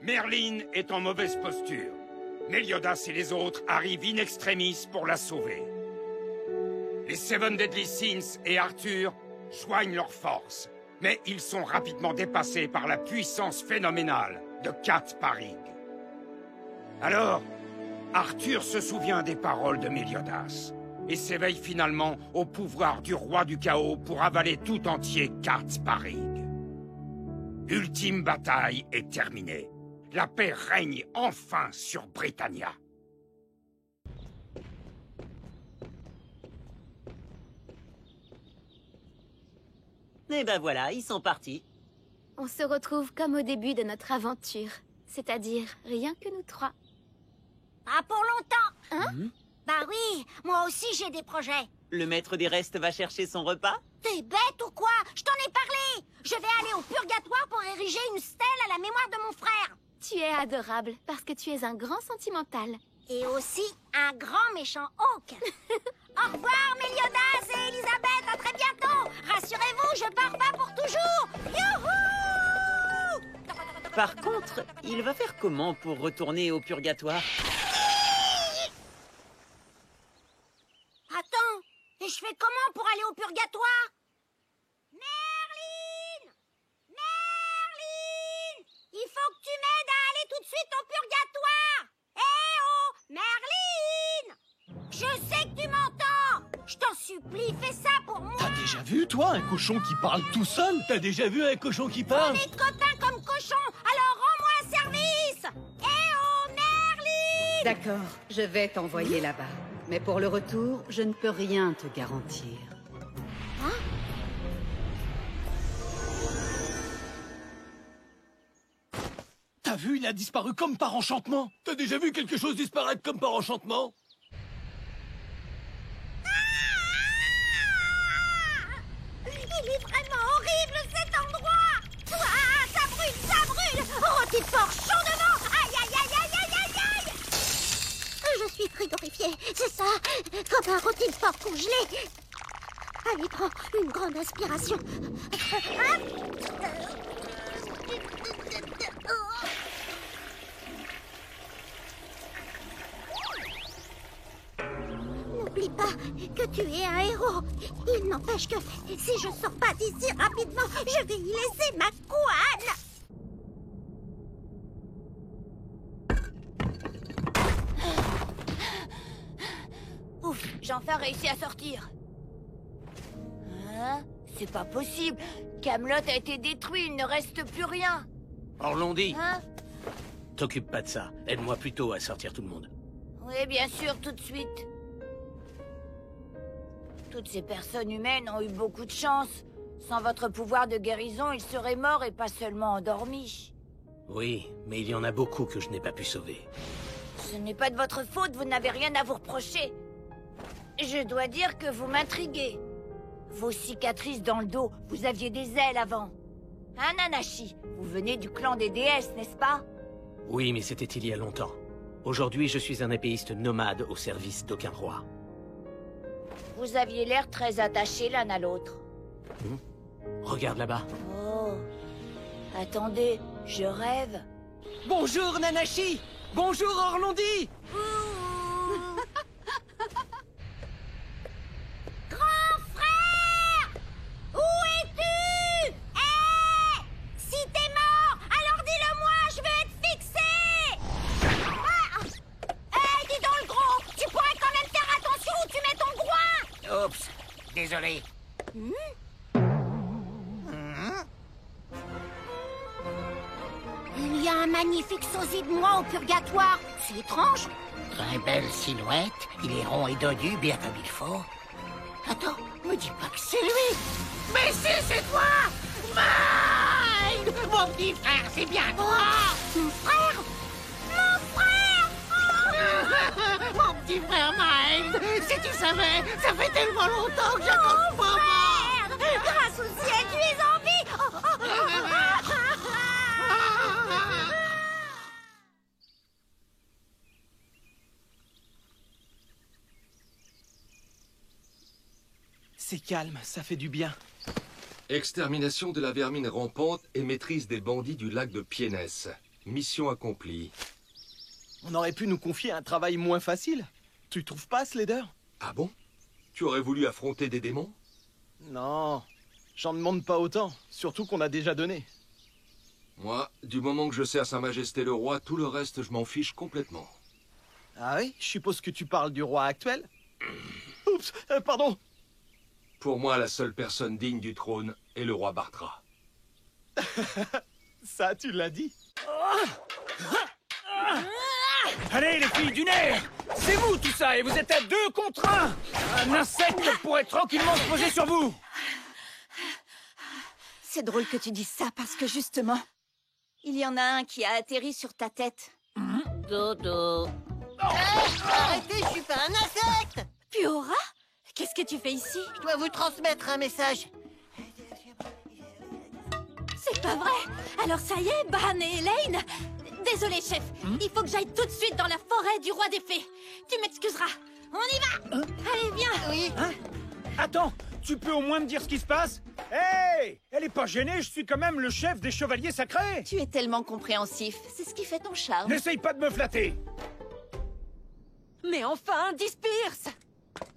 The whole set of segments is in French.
Merlin est en mauvaise posture. Meliodas et les autres arrivent in extremis pour la sauver. Les Seven Deadly Sins et Arthur joignent leurs forces, mais ils sont rapidement dépassés par la puissance phénoménale de Cat Parig. Alors, Arthur se souvient des paroles de Meliodas et s'éveille finalement au pouvoir du roi du chaos pour avaler tout entier Cat Parig. L'ultime bataille est terminée. La paix règne enfin sur Britannia. Et ben voilà, ils sont partis. On se retrouve comme au début de notre aventure. C'est-à-dire rien que nous trois. Pas pour longtemps. Hein? Bah oui, moi aussi j'ai des projets. Le maître des restes va chercher son repas? T'es bête ou quoi? Je t'en ai parlé. Je vais aller au purgatoire pour ériger une stèle à la mémoire de mon frère. Tu es adorable, parce que tu es un grand sentimental. Et aussi un grand méchant hawk. Au revoir, Meliodas et Elisabeth, à très bientôt. Rassurez-vous, je pars pas pour toujours. Youhou! Par contre, il va faire comment pour retourner au purgatoire? Attends, et je fais comment pour aller au purgatoire? Merlin! Merlin! Il faut que tu m'aides à aller tout de suite au purgatoire! Eh oh! Merlin! Je sais que tu m'entends! Je t'en supplie, fais ça pour moi! T'as déjà vu, toi, un cochon qui parle tout seul? T'as déjà vu un cochon qui parle? On est copains comme cochons, alors rends-moi un service! Eh oh! Merlin! D'accord, je vais t'envoyer là-bas. Mais pour le retour, je ne peux rien te garantir. T'as vu, il a disparu comme par enchantement. T'as déjà vu quelque chose disparaître comme par enchantement? Il est vraiment horrible cet endroit! Ouah, ça brûle, ça brûle! Rôti de porc chaudement! Aïe, aïe, aïe, aïe, aïe, aïe, aïe! Je suis frigorifiée, c'est ça? Comme un rôti de porc congelé! Allez, prends une grande inspiration. N'oublie pas que tu es un héros. Il n'empêche que si je sors pas d'ici rapidement, je vais y laisser ma couane. Ouf, j'ai enfin réussi à sortir. Hein? C'est pas possible. Camelot a été détruit, il ne reste plus rien. Orlandi, Hein? t'occupe pas de ça. Aide-moi plutôt à sortir tout le monde. Oui, bien sûr, tout de suite. Toutes ces personnes humaines ont eu beaucoup de chance. Sans votre pouvoir de guérison, ils seraient morts et pas seulement endormis. Oui, mais il y en a beaucoup que je n'ai pas pu sauver. Ce n'est pas de votre faute, vous n'avez rien à vous reprocher. Je dois dire que vous m'intriguez. Vos cicatrices dans le dos, vous aviez des ailes avant. Hein, Nanashi? Vous venez du clan des déesses, n'est-ce pas? Oui, mais c'était il y a longtemps. Aujourd'hui, je suis un épéiste nomade au service d'aucun roi. Vous aviez l'air très attachés l'un à l'autre. Regarde là-bas. Oh. Attendez, je rêve. Bonjour Nanashi! Bonjour Orlandi! Grand frère! Où es-tu? Hé! Si t'es mort, alors dis-le-moi, je veux être fixé! Hé, dis donc le gros, tu pourrais quand même faire attention où tu mets ton groin! Oups, désolé. Il y a un magnifique sosie de moi au purgatoire. C'est étrange. Très belle silhouette, il est rond et dodu, bien comme il faut. Attends, me dis pas que c'est lui. Mais si, c'est toi! Mine! Mon petit frère, c'est bien toi! Mon frère? Mon frère! Mon petit frère Mine! Si tu savais, ça fait tellement longtemps que je t'en pas Frère! Grâce au ciel, tu es en vie! C'est calme, ça fait du bien. Extermination de la vermine rampante et maîtrise des bandits du lac de Piénès. Mission accomplie. On aurait pu nous confier un travail moins facile. Tu trouves pas, Slater? Ah bon? Tu aurais voulu affronter des démons? Non, j'en demande pas autant, surtout qu'on a déjà donné. Moi, du moment que je sers Sa Majesté le Roi, tout le reste, je m'en fiche complètement. Ah oui? Je suppose que tu parles du roi actuel? Oups, pardon. Pour moi, la seule personne digne du trône est le roi Bartra. Ça, tu l'as dit. Allez, les filles du nerf! C'est vous, tout ça, et vous êtes à 2 contre 1! Un insecte pourrait tranquillement se poser sur vous! C'est drôle que tu dises ça, parce que justement, il y en a un qui a atterri sur ta tête. Dodo. Arrêtez, je suis pas un insecte! Fiora? Qu'est-ce que tu fais ici? Je dois vous transmettre un message. C'est pas vrai! Alors ça y est, Ban et Elaine? Désolé, chef. Il faut que j'aille tout de suite dans la forêt du roi des fées. Tu m'excuseras. On y va! Allez, viens! Oui. Hein? Attends, tu peux au moins me dire ce qui se passe? Hey! Elle est pas gênée, je suis quand même le chef des chevaliers sacrés! Tu es tellement compréhensif. C'est ce qui fait ton charme. N'essaye pas de me flatter! Mais enfin, Dispirce!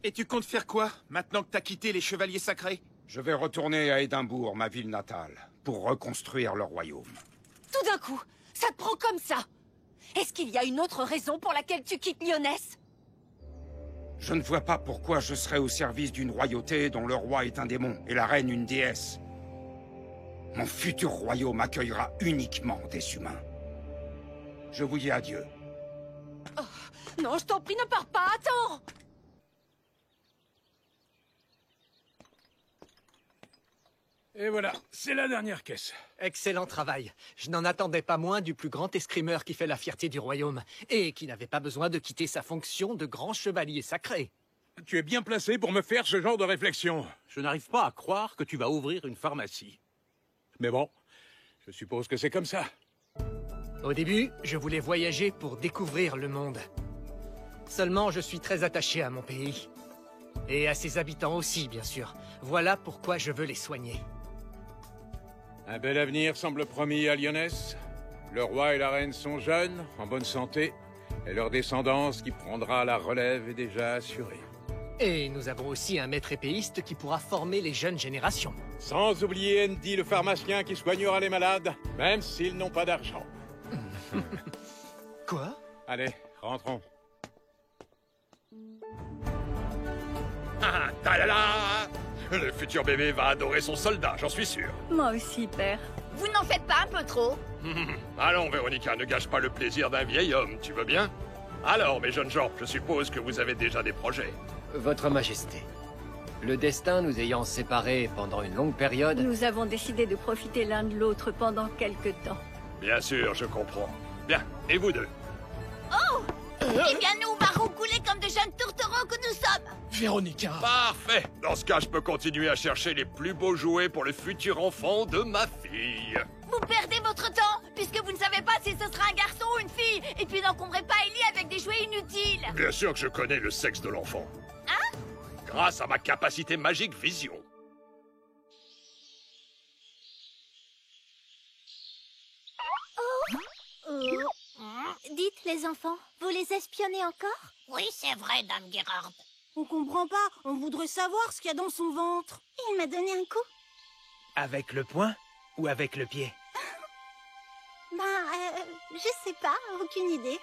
Et tu comptes faire quoi, maintenant que t'as quitté les chevaliers sacrés? Je vais retourner à Édimbourg, ma ville natale, pour reconstruire le royaume. Tout d'un coup, ça te prend comme ça. Est-ce qu'il y a une autre raison pour laquelle tu quittes Lyonesse? Je ne vois pas pourquoi je serais au service d'une royauté dont le roi est un démon et la reine une déesse. Mon futur royaume accueillera uniquement des humains. Je vous dis adieu. Oh, non, je t'en prie, ne pars pas, attends! Et voilà, c'est la dernière caisse. Excellent travail. Je n'en attendais pas moins du plus grand escrimeur qui fait la fierté du royaume, et qui n'avait pas besoin de quitter sa fonction de grand chevalier sacré. Tu es bien placé pour me faire ce genre de réflexion. Je n'arrive pas à croire que tu vas ouvrir une pharmacie. Mais bon, je suppose que c'est comme ça. Au début, je voulais voyager pour découvrir le monde. Seulement, je suis très attaché à mon pays. Et à ses habitants aussi, bien sûr. Voilà pourquoi je veux les soigner. Un bel avenir semble promis à Lyonesse. Le roi et la reine sont jeunes, en bonne santé, et leur descendance qui prendra la relève est déjà assurée. Et nous avons aussi un maître épéiste qui pourra former les jeunes générations. Sans oublier Andy le pharmacien qui soignera les malades, même s'ils n'ont pas d'argent. Quoi? Allez, rentrons. Ah, talala! Le futur bébé va adorer son soldat, j'en suis sûr. Moi aussi, père. Vous n'en faites pas un peu trop? Allons, Véronica, ne gâche pas le plaisir d'un vieil homme, tu veux bien? Alors, mes jeunes gens, je suppose que vous avez déjà des projets. Votre Majesté, le destin nous ayant séparés pendant une longue période... Nous avons décidé de profiter l'un de l'autre pendant quelque temps. Bien sûr, je comprends. Bien, et vous deux? Oh! Eh bien, nous, on va roucouler comme de jeunes tourtereaux que nous sommes! Véronica! Parfait! Dans ce cas, je peux continuer à chercher les plus beaux jouets pour le futur enfant de ma fille. Vous perdez votre temps, puisque vous ne savez pas si ce sera un garçon ou une fille, et puis n'encombrez pas Ellie avec des jouets inutiles! Bien sûr que je connais le sexe de l'enfant. Hein? Grâce à ma capacité magique vision. Dites, les enfants, vous les espionnez encore? Oui, c'est vrai, Dame Gerard. On comprend pas, on voudrait savoir ce qu'il y a dans son ventre. Il m'a donné un coup. Avec le poing ou avec le pied? Je sais pas, aucune idée.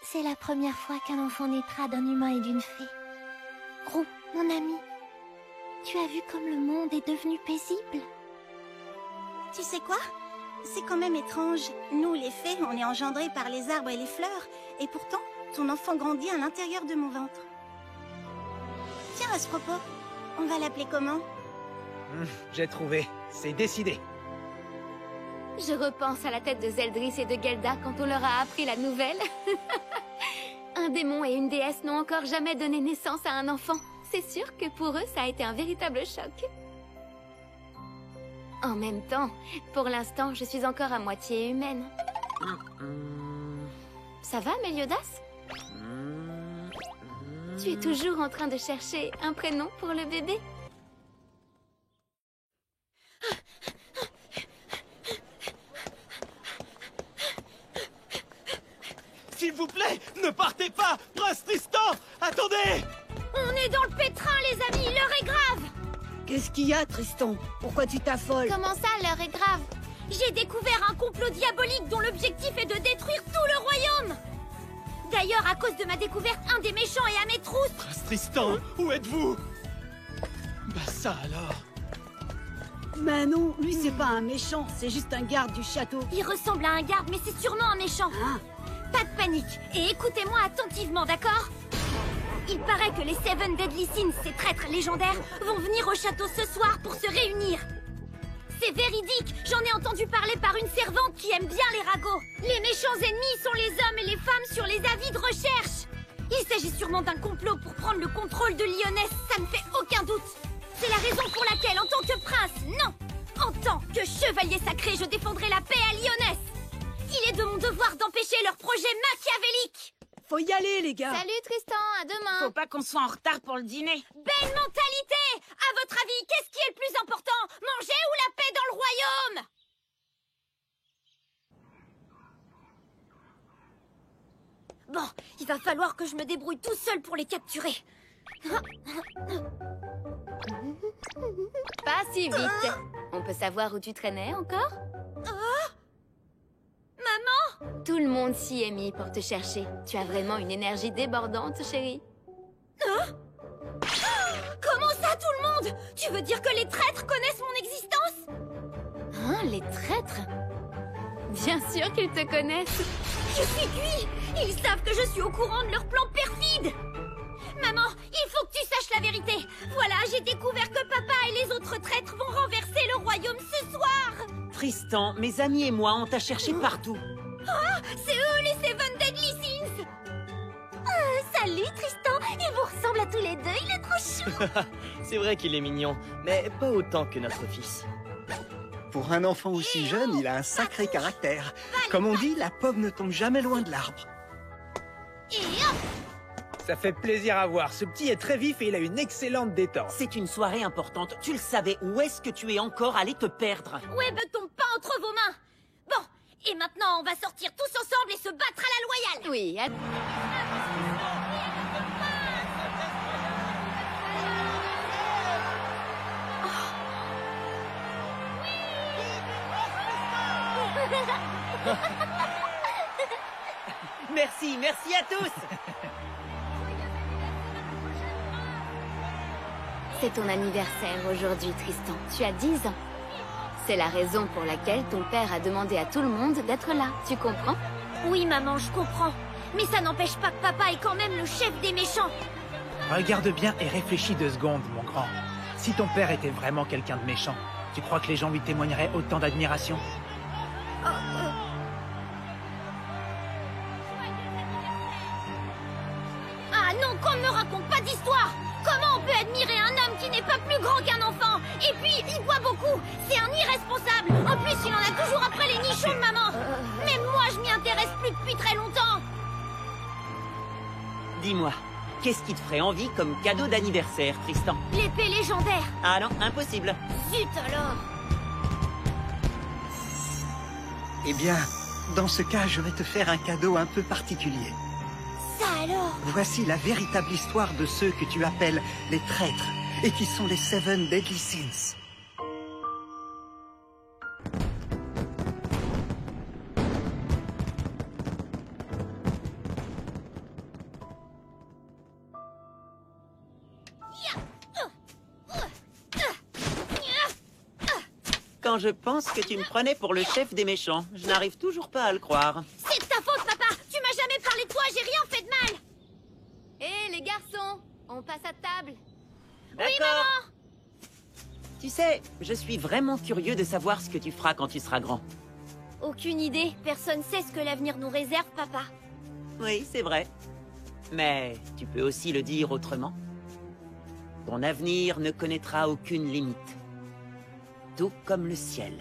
C'est la première fois qu'un enfant naîtra d'un humain et d'une fée. Roux, mon ami, tu as vu comme le monde est devenu paisible? Tu sais quoi? C'est quand même étrange. Nous, les fées, on est engendrés par les arbres et les fleurs. Et pourtant, ton enfant grandit à l'intérieur de mon ventre. Tiens, à ce propos, on va l'appeler comment? J'ai trouvé. C'est décidé. Je repense à la tête de Zeldris et de Gelda quand on leur a appris la nouvelle. Un démon et une déesse n'ont encore jamais donné naissance à un enfant. C'est sûr que pour eux, ça a été un véritable choc. En même temps, pour l'instant, je suis encore à moitié humaine. Ça va, Méliodas? Tu es toujours en train de chercher un prénom pour le bébé? s'il vous plaît, ne partez pas! Prince Tristan, attendez! On est dans le pétrin, les amis, l'heure est grave! Qu'est-ce qu'il y a, Tristan? Pourquoi tu t'affoles? Comment ça, l'heure est grave? J'ai découvert un complot diabolique dont l'objectif est de détruire tout le royaume! D'ailleurs, à cause de ma découverte, un des méchants est à mes trousses! Prince Tristan, où êtes-vous? Bah ça alors... Mais non, lui c'est pas un méchant, c'est juste un garde du château. Il ressemble à un garde, mais c'est sûrement un méchant. Pas de panique, et écoutez-moi attentivement, d'accord? Il paraît que les Seven Deadly Sins, ces traîtres légendaires, vont venir au château ce soir pour se réunir. C'est véridique, j'en ai entendu parler par une servante qui aime bien les ragots. Les méchants ennemis sont les hommes et les femmes sur les avis de recherche. Il s'agit sûrement d'un complot pour prendre le contrôle de Lyonesse, ça ne fait aucun doute. C'est la raison pour laquelle, en tant que prince, non! En tant que chevalier sacré, je défendrai la paix à Lyonesse! Il est de mon devoir d'empêcher leur projet machiavélique! Faut y aller, les gars! Salut Tristan, à demain! Faut pas qu'on soit en retard pour le dîner. Belle mentalité! À votre avis, qu'est-ce qui est le plus important? Manger ou la paix dans le royaume? Bon, il va falloir que je me débrouille tout seul pour les capturer. Pas si vite. On peut savoir où tu traînais encore? Maman! Tout le monde s'y est mis pour te chercher. Tu as vraiment une énergie débordante, chérie. Comment ça, tout le monde? Tu veux dire que les traîtres connaissent mon existence? Hein, les traîtres? Bien sûr qu'ils te connaissent. Je suis cuit! Ils savent que je suis au courant de leur plan perfide! Maman, il faut que tu saches la vérité. Voilà, j'ai découvert que papa et les autres traîtres vont renverser le royaume ce soir. Tristan, mes amis et moi, on t'a cherché partout. Ah, c'est eux les Seven Deadly Sins. Salut, Tristan. Il vous ressemble à tous les deux, il est trop chou. C'est vrai qu'il est mignon, mais pas autant que notre fils. Pour un enfant aussi jeune, il a un sacré caractère. Comme on dit, la pomme ne tombe jamais loin de l'arbre. Et hop! Ça fait plaisir à voir. Ce petit est très vif et il a une excellente détente. C'est une soirée importante. Tu le savais. Où est-ce que tu es encore allé te perdre? Ouais, ne tombe pas entre vos mains. Bon, et maintenant, on va sortir tous ensemble et se battre à la loyale. Oui, Merci, merci à tous. C'est ton anniversaire aujourd'hui, Tristan. Tu as 10 ans. C'est la raison pour laquelle ton père a demandé à tout le monde d'être là. Tu comprends? Oui, maman, je comprends. Mais ça n'empêche pas que papa est quand même le chef des méchants. Regarde bien et réfléchis 2 secondes, mon grand. Si ton père était vraiment quelqu'un de méchant, tu crois que les gens lui témoigneraient autant d'admiration? Ah non, qu'on ne me raconte pas d'histoire! Comment on peut admirer un homme qui n'est pas plus grand qu'un enfant? Et puis, il boit beaucoup! C'est un irresponsable! En plus, il en a toujours après les nichons de maman! Même moi, je m'y intéresse plus depuis très longtemps! Dis-moi, qu'est-ce qui te ferait envie comme cadeau d'anniversaire, Tristan? L'épée légendaire! Ah non, impossible! Zut alors! Eh bien, dans ce cas, je vais te faire un cadeau un peu particulier. Ça alors? Voici la véritable histoire de ceux que tu appelles les traîtres, et qui sont les Seven Deadly Sins. Quand je pense que tu me prenais pour le chef des méchants, je n'arrive toujours pas à le croire. C'est de ta faute, papa! Tu m'as jamais parlé de toi, j'ai rien fait de mal! Hé, les garçons, on passe à table. Oui, maman! Tu sais, je suis vraiment curieux de savoir ce que tu feras quand tu seras grand. Aucune idée. Personne sait ce que l'avenir nous réserve, papa. Oui, c'est vrai. Mais tu peux aussi le dire autrement. Ton avenir ne connaîtra aucune limite. Tout comme le ciel.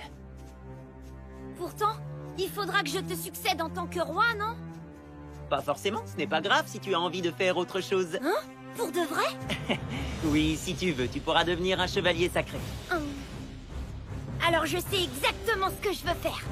Pourtant, il faudra que je te succède en tant que roi, non? Pas forcément, ce n'est pas grave si tu as envie de faire autre chose. Hein? Pour de vrai? Oui, si tu veux, tu pourras devenir un chevalier sacré. Alors je sais exactement ce que je veux faire.